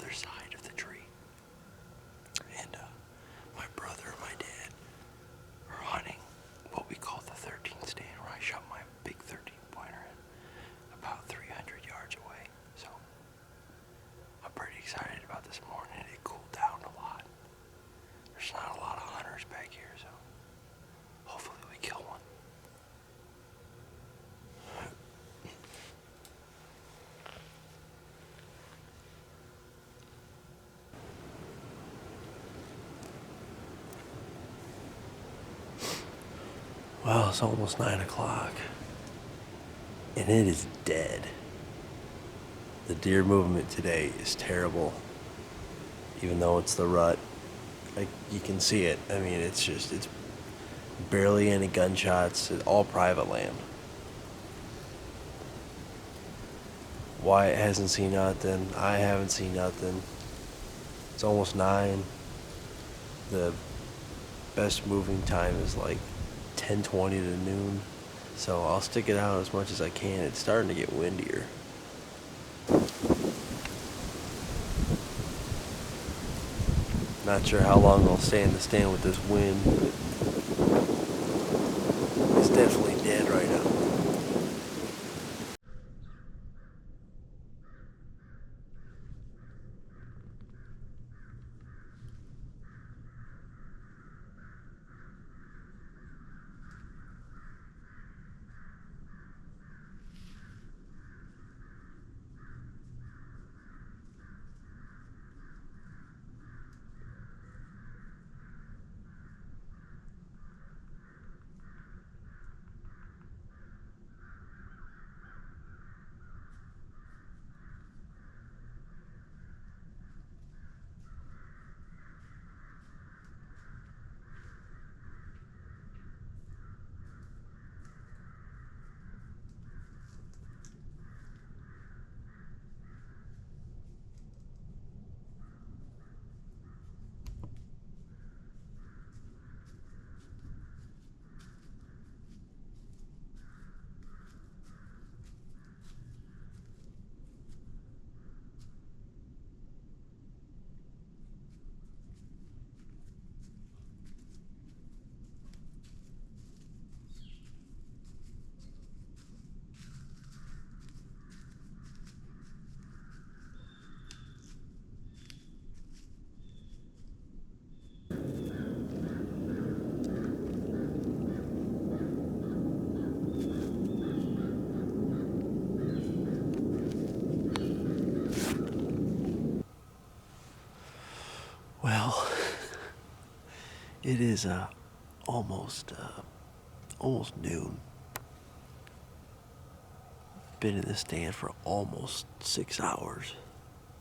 other side of the tree. And my brother and my dad are hunting what we call the 13th stand, where I shot my big 13-pointer in about 300 yards away. So I'm pretty excited about this morning. It cooled down a lot. There's not a lot of hunters back here, so hopefully we kill one. Well, it's almost 9 o'clock, and it is dead. The deer movement today is terrible, even though it's the rut. You can see it. I mean, it's barely any gunshots. It's all private land. Wyatt hasn't seen nothing. I haven't seen nothing. It's almost 9. The best moving time is like 10:20 to noon. So I'll stick it out as much as I can. It's starting to get windier. Not sure how long I'll stay in the stand with this wind, but it's definitely dead right now. Well, it is almost noon. Been in the stand for almost 6 hours,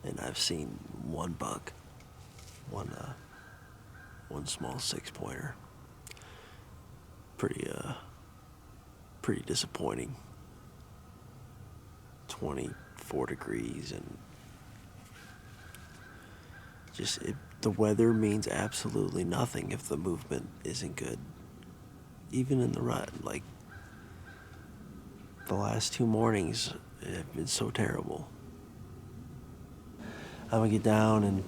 and I've seen one buck, one small 6-pointer. Pretty disappointing. 24 degrees, and the weather means absolutely nothing if the movement isn't good. Even in the rut, like the last 2 mornings have been so terrible. I'm gonna get down and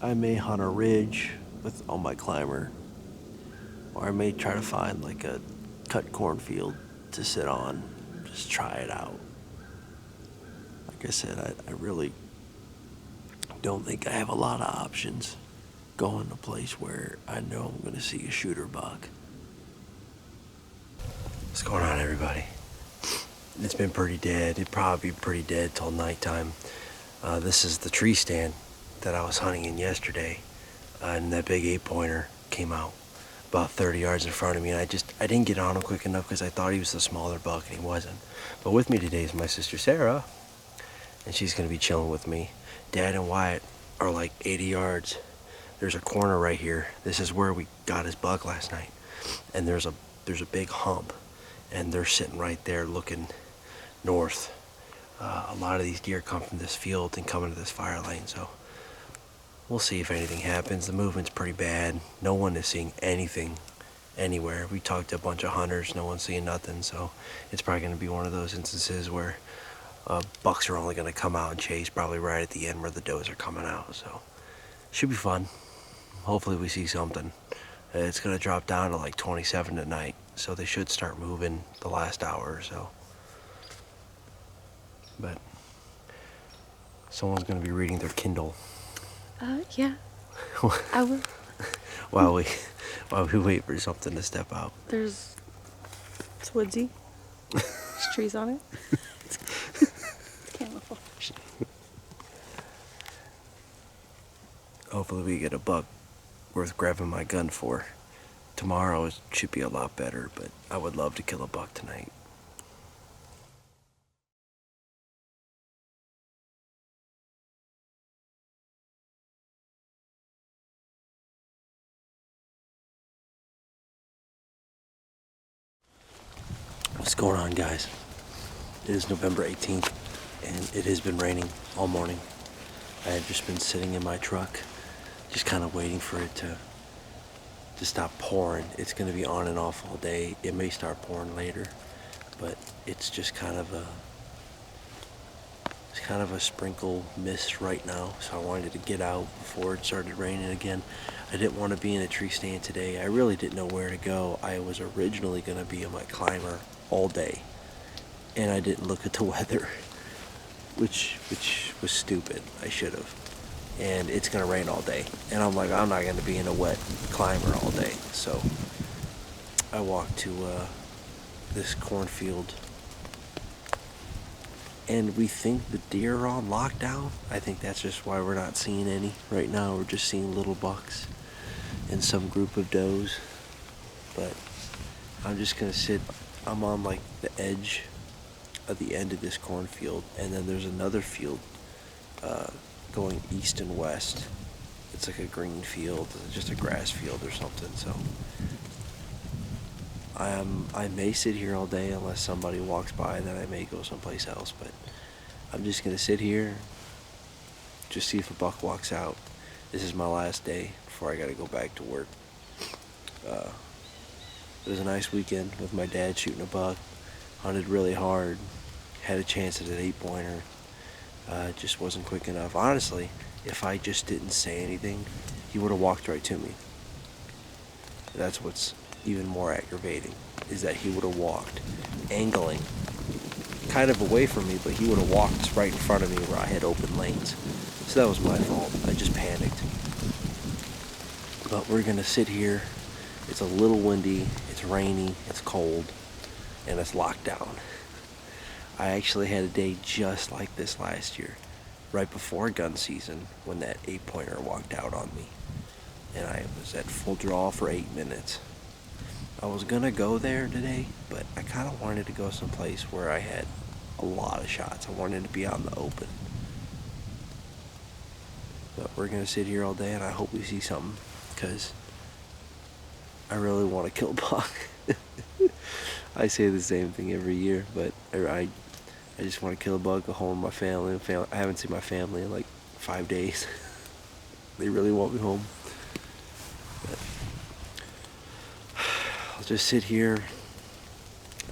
I may hunt a ridge on my climber, or I may try to find like a cut cornfield to sit on, just try it out. Like I said, I really don't think I have a lot of options going to a place where I know I'm gonna see a shooter buck. What's going on, everybody? It's been pretty dead. It'd probably be pretty dead till nighttime. This is the tree stand that I was hunting in yesterday, and that big 8-pointer came out about 30 yards in front of me, and I didn't get on him quick enough because I thought he was the smaller buck, and he wasn't. But with me today is my sister Sarah, and she's gonna be chilling with me. Dad and Wyatt are like 80 yards. There's a corner right here. This is where we got his buck last night, and there's a big hump, and they're sitting right there looking north. A lot of these deer come from this field and come into this fire lane, so we'll see if anything happens. The movement's pretty bad. No one is seeing anything anywhere. We talked to a bunch of hunters. No one's seeing nothing, so it's probably going to be one of those instances where Bucks are only going to come out and chase probably right at the end where the does are coming out. So should be fun. Hopefully we see something. It's going to drop down to like 27 tonight, so they should start moving the last hour or so. But someone's going to be reading their Kindle. Yeah. I will. while we wait for something to step out. It's woodsy. There's trees on it. It's camouflage. Hopefully we get a buck worth grabbing my gun for. Tomorrow should be a lot better, but I would love to kill a buck tonight. What's going on, guys? It is November 18th, and it has been raining all morning. I have just been sitting in my truck, just kind of waiting for it to stop pouring. It's going to be on and off all day. It may start pouring later, but it's just kind of a sprinkle mist right now, so I wanted to get out before it started raining again. I didn't want to be in a tree stand today. I really didn't know where to go. I was originally going to be in my climber all day, and I didn't look at the weather, which was stupid. I should have. And it's going to rain all day, and I'm like, I'm not going to be in a wet climber all day. So I walked to this cornfield, and we think the deer are on lockdown. I think that's just why we're not seeing any right now. We're just seeing little bucks and some group of does. But I'm just gonna sit. I'm on like the edge of the end of this cornfield, and then there's another field going east and west. It's like a green field, just a grass field or something. So I may sit here all day unless somebody walks by, then I may go someplace else. But I'm just gonna sit here, just see if a buck walks out. This is my last day before I gotta go back to work. It was a nice weekend with my dad shooting a buck. Hunted really hard. Had a chance at an 8-pointer. Just wasn't quick enough. Honestly, if I just didn't say anything, he would have walked right to me. That's what's even more aggravating, is that he would have walked, angling, kind of away from me, but he would have walked right in front of me where I had open lanes. So that was my fault. I just panicked. But we're gonna sit here. It's a little windy, it's rainy, it's cold, and it's locked down. I actually had a day just like this last year, right before gun season, when that 8-pointer walked out on me. And I was at full draw for 8 minutes. I was gonna go there today, but I kind of wanted to go someplace where I had a lot of shots. I wanted to be out in the open. But we're gonna sit here all day, and I hope we see something, because I really want to kill a buck. I say the same thing every year, but I just want to kill a buck, go home with my family. I haven't seen my family in like 5 days. They really want me home. But I'll just sit here.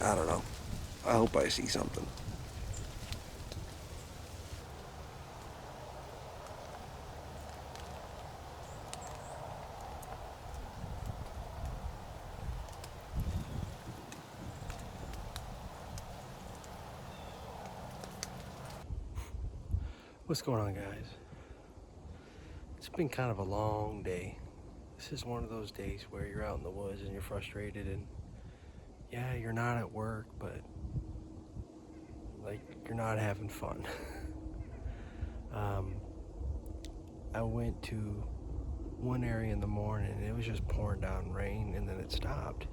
I don't know. I hope I see something. What's going on, guys? It's been kind of a long day. This is one of those days where you're out in the woods and you're frustrated, and yeah, you're not at work, but like you're not having fun. I went to one area in the morning and it was just pouring down rain, and then it stopped.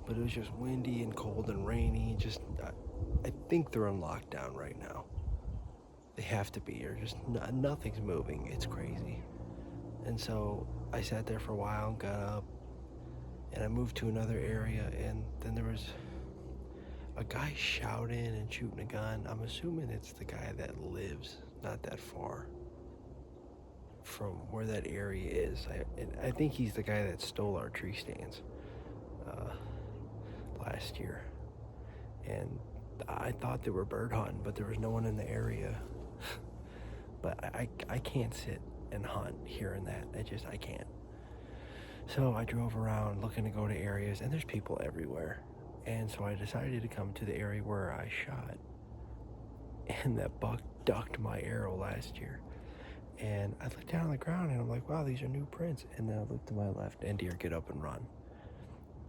But it was just windy and cold and rainy. I think they're on lockdown right now. They have to be, or just nothing's moving. It's crazy. And so I sat there for a while, got up, and I moved to another area, and then there was a guy shouting and shooting a gun. I'm assuming it's the guy that lives not that far from where that area is. I think he's the guy that stole our tree stands last year. And I thought they were bird hunting, but there was no one in the area. But I can't sit and hunt hearing that. I can't. So I drove around looking to go to areas, and there's people everywhere. And so I decided to come to the area where I shot. And that buck ducked my arrow last year. And I looked down on the ground and I'm like, wow, these are new prints. And then I looked to my left and deer get up and run.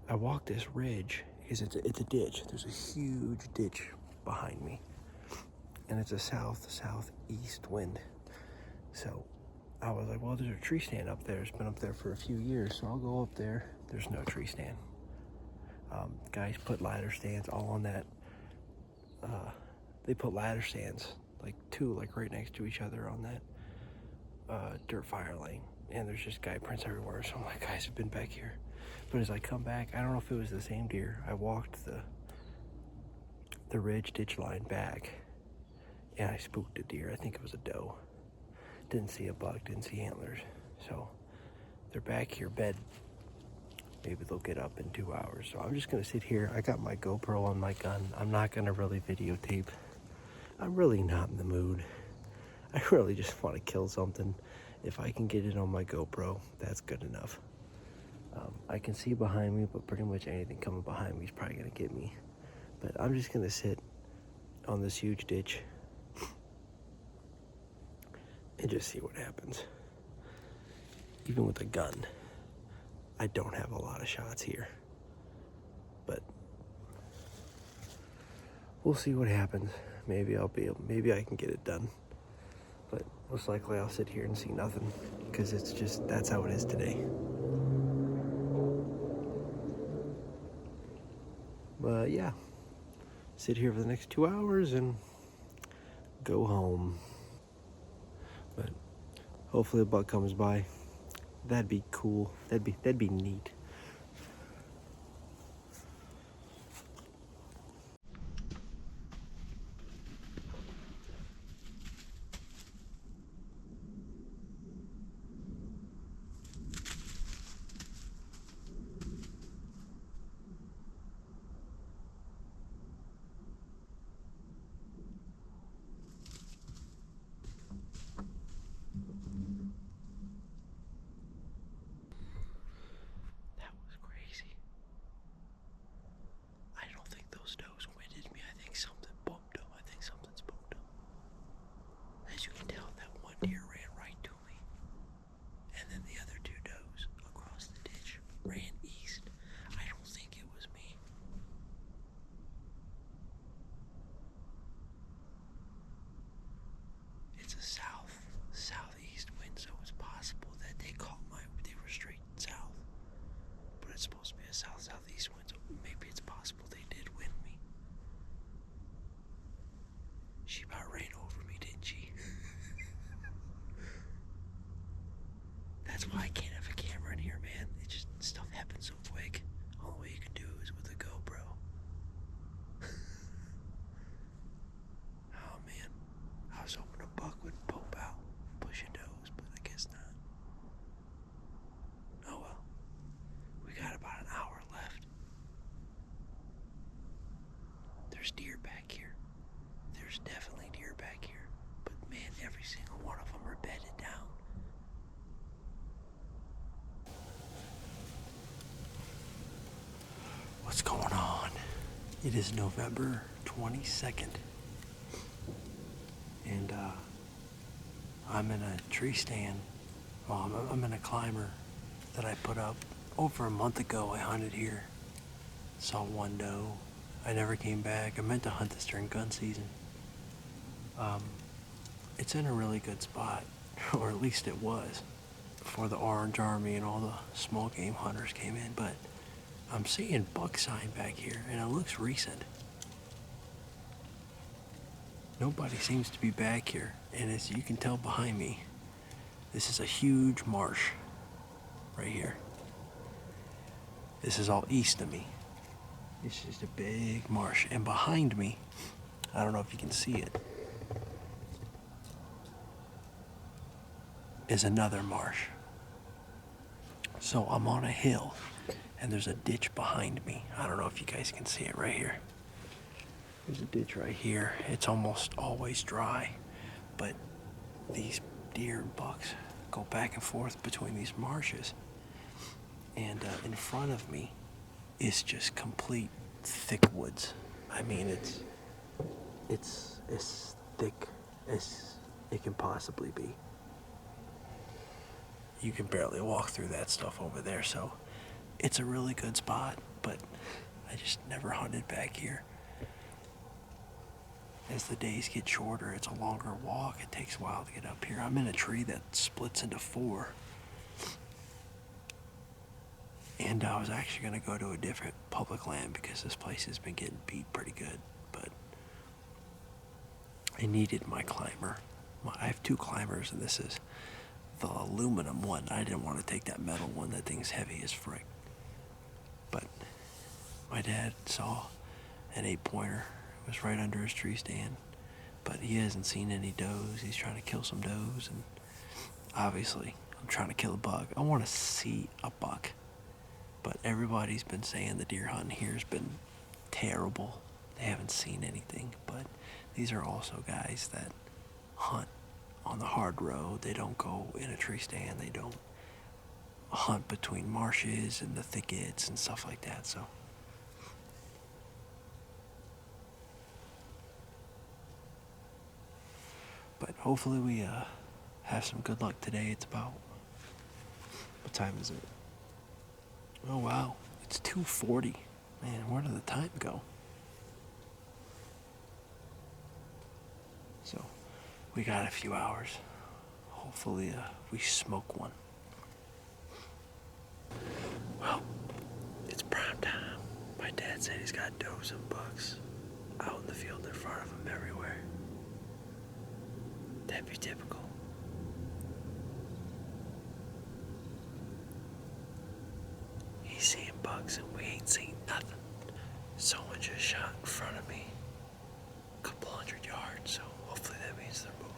I walked this ridge because it's a ditch. There's a huge ditch behind me. And it's a southeast wind. So I was like, well, there's a tree stand up there. It's been up there for a few years, so I'll go up there. There's no tree stand. Guys put ladder stands all on that. They put ladder stands, like two, like right next to each other on that dirt fire lane. And there's just guy prints everywhere. So I'm like, guys have been back here. But as I come back, I don't know if it was the same deer. I walked the ridge ditch line back, and I spooked a deer. I think it was a doe. Didn't see a buck, didn't see antlers. So they're back here bed. Maybe they'll get up in 2 hours. So I'm just gonna sit here. I got my GoPro on my gun. I'm not gonna really videotape. I'm really not in the mood. I really just want to kill something. If I can get it on my GoPro, that's good enough. I can see behind me, but pretty much anything coming behind me is probably gonna get me. But I'm just gonna sit on this huge ditch and just see what happens. Even with a gun, I don't have a lot of shots here, but we'll see what happens. Maybe I can get it done, but most likely I'll sit here and see nothing, because that's how it is today. But yeah, sit here for the next 2 hours and go home. But hopefully a buck comes by. That'd be cool. That'd be neat. That was crazy. I don't think those does winded me. I think something bumped them. I think something spooked them. As you can tell, that one deer ran right to me. And then the other two does across the ditch ran east. I don't think it was me. It's a southeast wind, so it's possible that they were straight south. But it's supposed to be a southeast wind, so maybe it's possible they did wind me. She about ran over me, didn't she? That's why I can't have a camera in here, man. Stuff happens so quick. All way you can do is with a GoPro. Oh man, I was hoping a buck would pope out, pushing does, but I guess not. Oh well, we got about an hour left. There's deer back here. There's definitely deer back here, but man, every single one of them are bedded down. What's going on? It is November 22nd. And I'm in a tree stand. Well, I'm in a climber that I put up over a month ago. I hunted here. Saw one doe. I never came back. I meant to hunt this during gun season. It's in a really good spot, or at least it was, before the Orange Army and all the small game hunters came in. But I'm seeing buck sign back here, and it looks recent. Nobody seems to be back here, and as you can tell behind me, this is a huge marsh right here. This is all east of me. It's just a big marsh, and behind me, I don't know if you can see it, is another marsh. So I'm on a hill, and there's a ditch behind me. I don't know if you guys can see it right here. There's a ditch right here. It's almost always dry, but these deer and bucks go back and forth between these marshes. And in front of me is just complete thick woods. I mean, it's as thick as it can possibly be. You can barely walk through that stuff over there, so it's a really good spot, but I just never hunted back here. As the days get shorter, it's a longer walk. It takes a while to get up here. I'm in a tree that splits into 4. And I was actually going to go to a different public land because this place has been getting beat pretty good. But I needed my climber. I have 2 climbers, and this is the aluminum one. I didn't want to take that metal one. That thing's heavy as frick. But my dad saw an 8-pointer. It was right under his tree stand. But he hasn't seen any does. He's trying to kill some does. And obviously, I'm trying to kill a buck. I want to see a buck. But everybody's been saying the deer hunting here has been terrible. They haven't seen anything. But these are also guys that hunt on the hard road. They don't go in a tree stand. They don't hunt between marshes and the thickets and stuff like that. So but hopefully we have some good luck today. It's about, what time is it? Oh wow, it's 2:40. Man, where did the time go? So we got a few hours. Hopefully we smoke one. Well, it's prime time. My dad said he's got does and bucks out in the field in front of him everywhere. That'd be typical. He's seeing bucks and we ain't seen nothing. Someone just shot in front of me, a couple hundred yards, so hopefully that means they're moving.